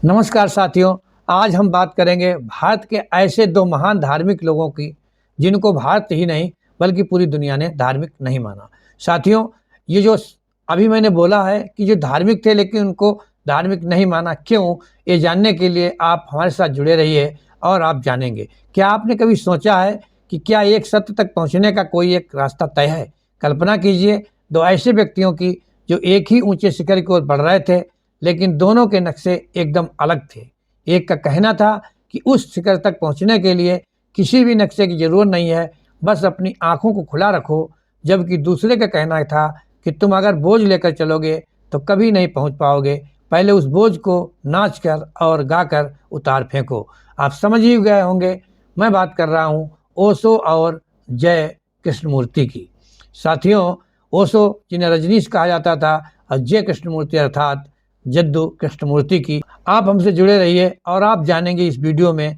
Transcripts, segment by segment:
नमस्कार साथियों, आज हम बात करेंगे भारत के ऐसे दो महान धार्मिक लोगों की जिनको भारत ही नहीं बल्कि पूरी दुनिया ने धार्मिक नहीं माना। साथियों, ये जो अभी मैंने बोला है कि जो धार्मिक थे लेकिन उनको धार्मिक नहीं माना, क्यों? ये जानने के लिए आप हमारे साथ जुड़े रहिए और आप जानेंगे। क्या आपने कभी सोचा है कि क्या एक सत्य तक पहुँचने का कोई एक रास्ता तय है? कल्पना कीजिए दो ऐसे व्यक्तियों की जो एक ही ऊंचे शिखर की ओर बढ़ रहे थे, लेकिन दोनों के नक्शे एकदम अलग थे। एक का कहना था कि उस शिखर तक पहुंचने के लिए किसी भी नक्शे की जरूरत नहीं है, बस अपनी आंखों को खुला रखो, जबकि दूसरे का कहना था कि तुम अगर बोझ लेकर चलोगे तो कभी नहीं पहुंच पाओगे, पहले उस बोझ को नाच कर और गाकर उतार फेंको। आप समझ ही गए होंगे, मैं बात कर रहा हूँ ओशो और जय कृष्णमूर्ति की। साथियों, ओशो जिन्हें रजनीश कहा जाता था और जय कृष्णमूर्ति अर्थात जद्दू कृष्णमूर्ति की। आप हमसे जुड़े रहिए और आप जानेंगे इस वीडियो में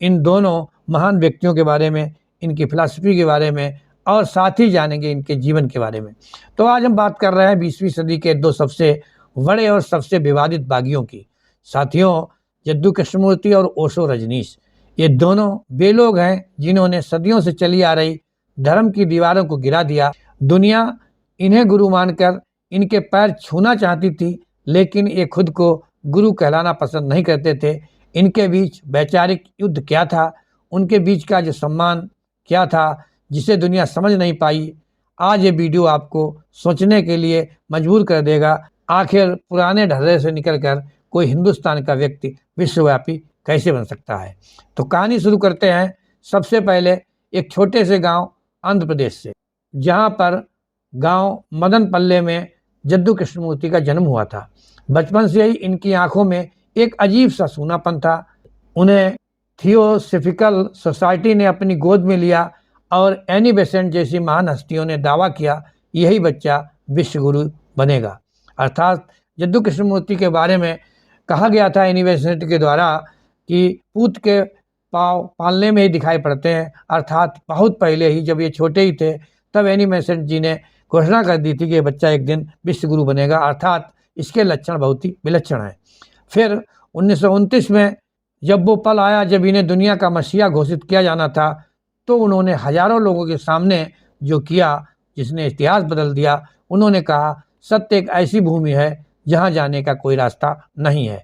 इन दोनों महान व्यक्तियों के बारे में, इनकी फिलॉसफी के बारे में और साथ ही जानेंगे इनके जीवन के बारे में। तो आज हम बात कर रहे हैं 20वीं सदी के दो सबसे बड़े और सबसे विवादित बागियों की। साथियों, जद्दू कृष्णमूर्ति और ओशो रजनीश, ये दोनों वे लोग हैं जिन्होंने सदियों से चली आ रही धर्म की दीवारों को गिरा दिया। दुनिया इन्हें गुरु मानकर इनके पैर छूना चाहती थी, लेकिन ये खुद को गुरु कहलाना पसंद नहीं करते थे। इनके बीच वैचारिक युद्ध क्या था, उनके बीच का जो सम्मान क्या था, जिसे दुनिया समझ नहीं पाई। आज ये वीडियो आपको सोचने के लिए मजबूर कर देगा। आखिर पुराने ढर्रे से निकलकर कोई हिंदुस्तान का व्यक्ति विश्वव्यापी कैसे बन सकता है? तो कहानी शुरू करते हैं। सबसे पहले एक छोटे से गांव आंध्र प्रदेश से, जहां पर गांव मदनपल्ले में जद्दू कृष्णमूर्ति का जन्म हुआ था। बचपन से ही इनकी आंखों में एक अजीब सा सूनापन था। उन्हें थियोसॉफिकल सोसाइटी ने अपनी गोद में लिया और एनी बेसेंट जैसी महान हस्तियों ने दावा किया यही बच्चा विश्वगुरु बनेगा। अर्थात जद्दू कृष्णमूर्ति के बारे में कहा गया था एनी बेसेंट के द्वारा कि पूत के पाँव पालने में ही दिखाई पड़ते हैं। अर्थात बहुत पहले ही जब ये छोटे ही थे तब एनी बेसेंट जी ने घोषणा कर दी थी कि ये बच्चा एक दिन विश्वगुरु बनेगा। अर्थात इसके लक्षण बहुत ही विलक्षण हैं। फिर 1929 में जब वो पल आया जब इन्हें दुनिया का मसीहा घोषित किया जाना था, तो उन्होंने हजारों लोगों के सामने जो किया जिसने इतिहास बदल दिया। उन्होंने कहा सत्य एक ऐसी भूमि है जहां जाने का कोई रास्ता नहीं है।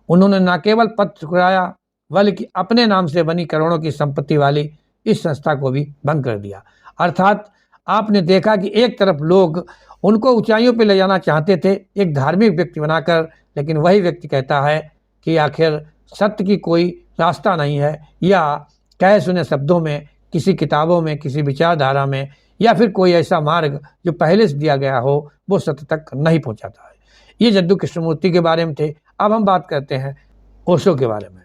उन्होंने न केवल पद ठुकराया बल्कि अपने नाम से बनी करोड़ों की संपत्ति वाली इस संस्था को भी भंग कर दिया। अर्थात आपने देखा कि एक तरफ लोग उनको ऊंचाइयों पर ले जाना चाहते थे एक धार्मिक व्यक्ति बनाकर, लेकिन वही व्यक्ति कहता है कि आखिर सत्य की कोई रास्ता नहीं है, या कहे सुने शब्दों में किसी किताबों में, किसी विचारधारा में, या फिर कोई ऐसा मार्ग जो पहले से दिया गया हो वो सत्य तक नहीं पहुंचाता है। ये जद्दू कृष्णमूर्ति के बारे में थे। अब हम बात करते हैं ओशो के बारे में।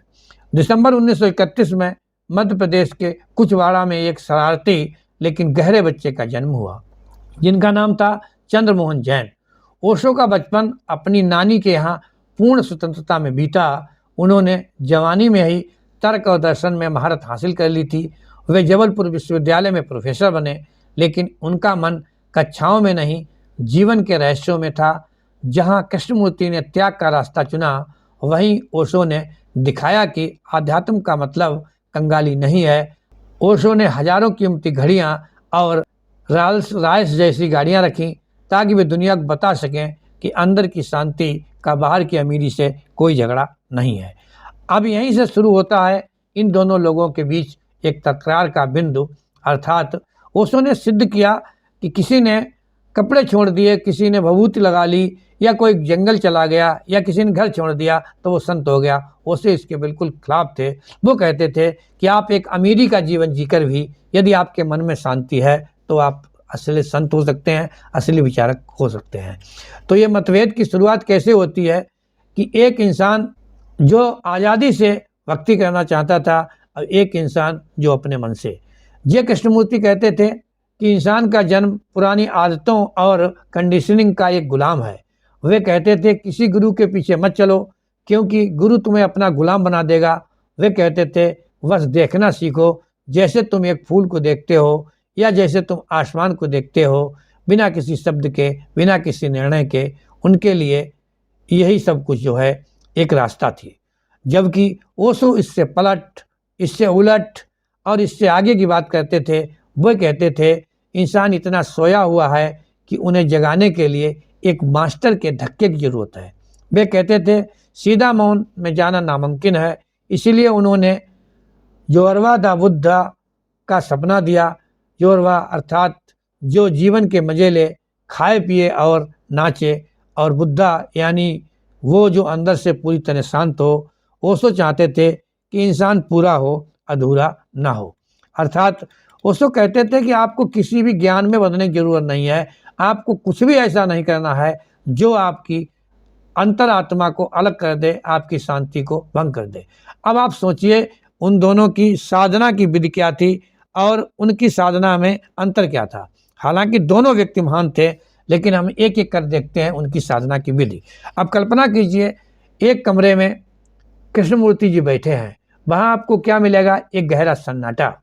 दिसंबर 1931 में मध्य प्रदेश के कुचवाड़ा में एक शरारती लेकिन गहरे बच्चे का जन्म हुआ जिनका नाम था चंद्रमोहन जैन। ओशो का बचपन अपनी नानी के यहाँ पूर्ण स्वतंत्रता में बीता। उन्होंने जवानी में ही तर्क और दर्शन में महारत हासिल कर ली थी। वे जबलपुर विश्वविद्यालय में प्रोफेसर बने, लेकिन उनका मन कक्षाओं में नहीं जीवन के रहस्यों में था। जहाँ कृष्णमूर्ति ने त्याग का रास्ता चुना, वहीं ओशो ने दिखाया कि आध्यात्म का मतलब कंगाली नहीं है। ओशो ने हजारों कीमती घड़ियां और रॉल्स रॉयस जैसी गाड़ियां रखी ताकि वे दुनिया को बता सकें कि अंदर की शांति का बाहर की अमीरी से कोई झगड़ा नहीं है। अब यहीं से शुरू होता है इन दोनों लोगों के बीच एक तकरार का बिंदु। अर्थात ओशो ने सिद्ध किया कि किसी ने कपड़े छोड़ दिए, किसी ने भभूति लगा ली, या कोई जंगल चला गया, या किसी ने घर छोड़ दिया तो वो संत हो गया। ओशो इसके बिल्कुल खिलाफ थे। वो कहते थे कि आप एक अमीरी का जीवन जीकर भी यदि आपके मन में शांति है तो आप असली संत हो सकते हैं, असली विचारक हो सकते हैं। तो ये मतभेद की शुरुआत कैसे होती है कि एक इंसान जो आज़ादी से भक्ति करना चाहता था और एक इंसान जो अपने मन से। जय कृष्णमूर्ति कहते थे कि इंसान का जन्म पुरानी आदतों और कंडीशनिंग का एक गुलाम है। वे कहते थे किसी गुरु के पीछे मत चलो क्योंकि गुरु तुम्हें अपना गुलाम बना देगा। वे कहते थे बस देखना सीखो, जैसे तुम एक फूल को देखते हो या जैसे तुम आसमान को देखते हो, बिना किसी शब्द के, बिना किसी निर्णय के। उनके लिए यही सब कुछ जो है एक रास्ता थी। जबकि ओशो इससे पलट, इससे उलट और इससे आगे की बात करते थे। वो कहते थे इंसान इतना सोया हुआ है कि उन्हें जगाने के लिए एक मास्टर के धक्के की जरूरत है। वे कहते थे सीधा मौन में जाना नामुमकिन है, इसीलिए उन्होंने योरवा दा बुद्धा का सपना दिया। योरवा अर्थात जो जीवन के मजे ले, खाए पिए और नाचे, और बुद्धा यानी वो जो अंदर से पूरी तरह शांत हो। ओशो चाहते थे कि इंसान पूरा हो, अधूरा ना हो। अर्थात ओशो कहते थे कि आपको किसी भी ज्ञान में बदलने की जरूरत नहीं है, आपको कुछ भी ऐसा नहीं करना है जो आपकी अंतरात्मा को अलग कर दे, आपकी शांति को भंग कर दे। अब आप सोचिए उन दोनों की साधना की विधि क्या थी और उनकी साधना में अंतर क्या था। हालांकि दोनों व्यक्ति महान थे, लेकिन हम एक एक कर देखते हैं उनकी साधना की विधि। अब कल्पना कीजिए एक कमरे में कृष्णमूर्ति जी बैठे हैं, वहाँ आपको क्या मिलेगा? एक गहरा सन्नाटा।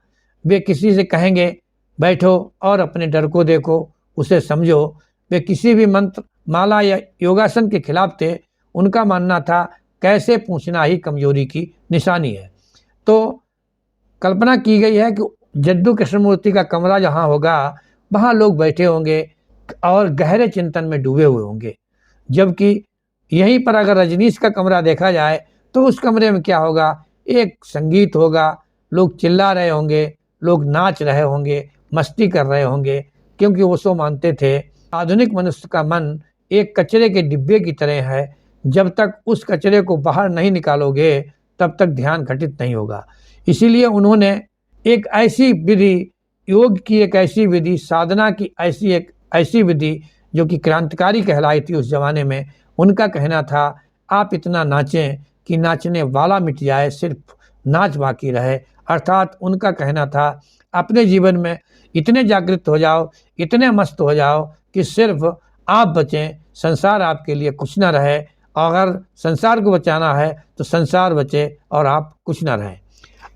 वे किसी से कहेंगे बैठो और अपने डर को देखो, उसे समझो। वे किसी भी मंत्र, माला या योगासन के खिलाफ थे। उनका मानना था कैसे पूछना ही कमजोरी की निशानी है। तो कल्पना की गई है कि जद्दू कृष्णमूर्ति का कमरा जहाँ होगा वहाँ लोग बैठे होंगे और गहरे चिंतन में डूबे हुए होंगे। जबकि यहीं पर अगर रजनीश का कमरा देखा जाए तो उस कमरे में क्या होगा? एक संगीत होगा, लोग चिल्ला रहे होंगे, लोग नाच रहे होंगे, मस्ती कर रहे होंगे, क्योंकि ओशो मानते थे आधुनिक मनुष्य का मन एक कचरे के डिब्बे की तरह है, जब तक उस कचरे को बाहर नहीं निकालोगे तब तक ध्यान घटित नहीं होगा। इसीलिए उन्होंने एक ऐसी विधि, योग की एक ऐसी विधि, साधना की ऐसी विधि जो कि क्रांतिकारी कहलाई थी उस जमाने में। उनका कहना था आप इतना नाचें कि नाचने वाला मिट जाए, सिर्फ नाच बाकी रहे। अर्थात उनका कहना था अपने जीवन में इतने जागृत हो जाओ, इतने मस्त हो जाओ कि सिर्फ आप बचें, संसार आपके लिए कुछ ना रहे। अगर संसार को बचाना है तो संसार बचे और आप कुछ ना रहें।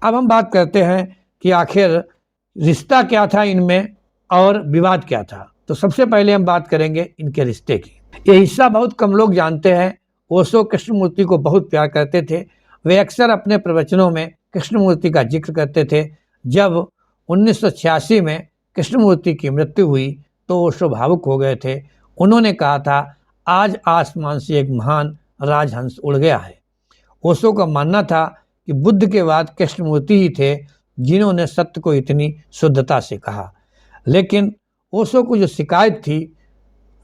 अब हम बात करते हैं कि आखिर रिश्ता क्या था इनमें और विवाद क्या था। तो सबसे पहले हम बात करेंगे इनके रिश्ते की। ये हिस्सा बहुत कम लोग जानते हैं। ओशो कृष्णमूर्ति को बहुत प्यार करते थे। वे अक्सर अपने प्रवचनों में कृष्णमूर्ति का जिक्र करते थे। जब 1986 में कृष्णमूर्ति की मृत्यु हुई तो ओशो भावुक हो गए थे। उन्होंने कहा था आज आसमान से एक महान राजहंस उड़ गया है। ओशो का मानना था कि बुद्ध के बाद कृष्णमूर्ति ही थे जिन्होंने सत्य को इतनी शुद्धता से कहा। लेकिन ओशो को जो शिकायत थी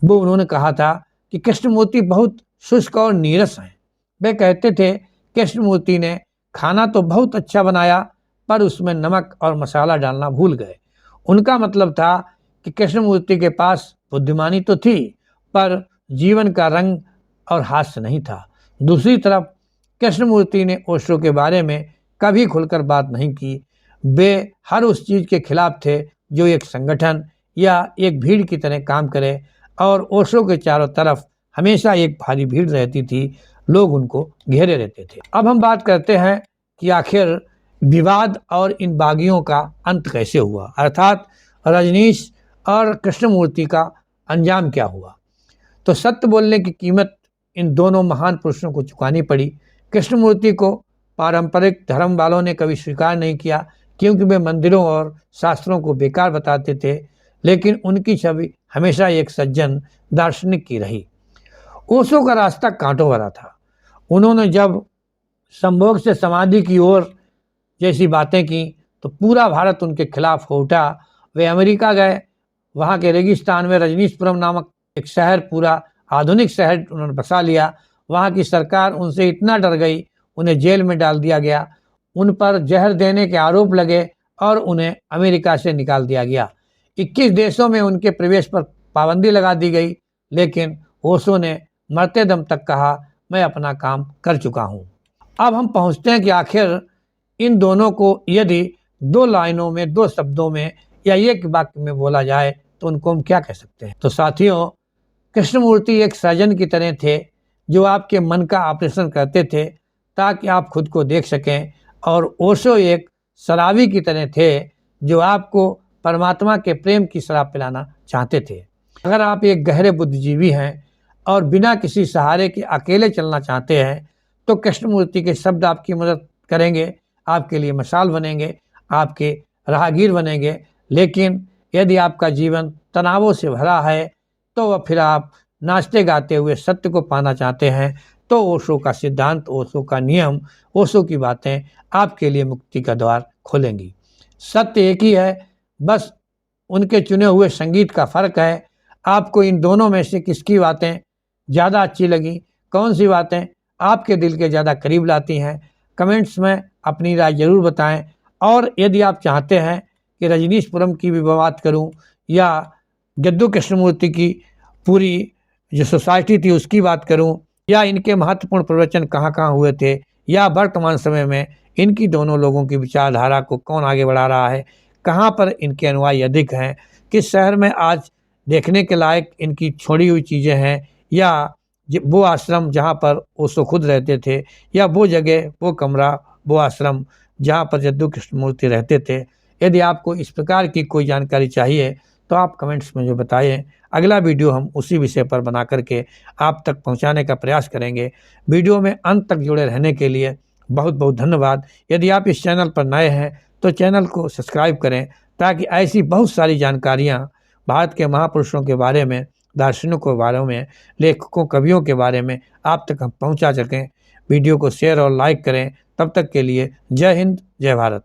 वो उन्होंने कहा था कि कृष्णमूर्ति बहुत शुष्क और नीरस हैं। वे कहते थे कृष्णमूर्ति ने खाना तो बहुत अच्छा बनाया पर उसमें नमक और मसाला डालना भूल गए। उनका मतलब था कि कृष्णमूर्ति के पास बुद्धिमानी तो थी पर जीवन का रंग और हास्य नहीं था। दूसरी तरफ कृष्णमूर्ति ने ओशो के बारे में कभी खुलकर बात नहीं की। वे हर उस चीज़ के खिलाफ थे जो एक संगठन या एक भीड़ की तरह काम करे, और ओशो के चारों तरफ हमेशा एक भारी भीड़ रहती थी, लोग उनको घेरे रहते थे। अब हम बात करते हैं कि आखिर विवाद और इन बागियों का अंत कैसे हुआ, अर्थात रजनीश और कृष्णमूर्ति का अंजाम क्या हुआ। तो सत्य बोलने की कीमत इन दोनों महान पुरुषों को चुकानी पड़ी। कृष्णमूर्ति को पारंपरिक धर्म वालों ने कभी स्वीकार नहीं किया क्योंकि वे मंदिरों और शास्त्रों को बेकार बताते थे, लेकिन उनकी छवि हमेशा एक सज्जन दार्शनिक की रही। ओशो का रास्ता कांटों भरा था। उन्होंने जब संभोग से समाधि की ओर जैसी बातें की तो पूरा भारत उनके खिलाफ हो उठा। वे अमेरिका गए, वहाँ के रेगिस्तान में रजनीशपुरम नामक एक शहर, पूरा आधुनिक शहर उन्होंने बसा लिया। वहाँ की सरकार उनसे इतना डर गई, उन्हें जेल में डाल दिया गया, उन पर जहर देने के आरोप लगे और उन्हें अमेरिका से निकाल दिया गया। 21 देशों में उनके प्रवेश पर पाबंदी लगा दी गई, लेकिन ओशो ने मरते दम तक कहा मैं अपना काम कर चुका हूँ। अब हम पहुँचते हैं कि आखिर इन दोनों को यदि 2 लाइनों में, 2 शब्दों में या एक वाक्य में बोला जाए तो उनको हम क्या कह सकते हैं। तो साथियों, कृष्णमूर्ति एक सर्जन की तरह थे जो आपके मन का ऑपरेशन करते थे ताकि आप खुद को देख सकें, और ओशो एक शराबी की तरह थे जो आपको परमात्मा के प्रेम की शराब पिलाना चाहते थे। अगर आप एक गहरे बुद्धिजीवी हैं और बिना किसी सहारे के अकेले चलना चाहते हैं तो कृष्णमूर्ति के शब्द आपकी मदद करेंगे, आपके लिए मशाल बनेंगे, आपके राहगीर बनेंगे। लेकिन यदि आपका जीवन तनावों से भरा है तो फिर आप नाचते गाते हुए सत्य को पाना चाहते हैं तो ओशो का सिद्धांत, ओशो का नियम, ओशो की बातें आपके लिए मुक्ति का द्वार खोलेंगी। सत्य एक ही है, बस उनके चुने हुए संगीत का फ़र्क है। आपको इन दोनों में से किसकी बातें ज़्यादा अच्छी लगी, कौन सी बातें आपके दिल के ज़्यादा करीब लाती हैं, कमेंट्स में अपनी राय ज़रूर बताएं। और यदि आप चाहते हैं कि रजनीशपुरम की भी बात करूं या जद्दू कृष्णमूर्ति की पूरी जो सोसाइटी थी उसकी बात करूं, या इनके महत्वपूर्ण प्रवचन कहाँ कहाँ हुए थे, या वर्तमान समय में इनकी दोनों लोगों की विचारधारा को कौन आगे बढ़ा रहा है, कहाँ पर इनके अनुयायी अधिक हैं, किस शहर में आज देखने के लायक इनकी छोड़ी हुई चीज़ें हैं, या वो आश्रम जहाँ पर ओशो खुद रहते थे, या वो जगह, वो कमरा, वो आश्रम जहाँ पर जद्दू कृष्णमूर्ति रहते थे। यदि आपको इस प्रकार की कोई जानकारी चाहिए तो आप कमेंट्स में जो बताएं, अगला वीडियो हम उसी विषय पर बना करके आप तक पहुंचाने का प्रयास करेंगे। वीडियो में अंत तक जुड़े रहने के लिए बहुत बहुत धन्यवाद। यदि आप इस चैनल पर नए हैं तो चैनल को सब्सक्राइब करें ताकि ऐसी बहुत सारी जानकारियाँ भारत के महापुरुषों के बारे में, दार्शनिकों के बारे में, लेखकों, कवियों के बारे में आप तक हम पहुँचा सकें। वीडियो को शेयर और लाइक करें। तब तक के लिए जय हिंद, जय भारत।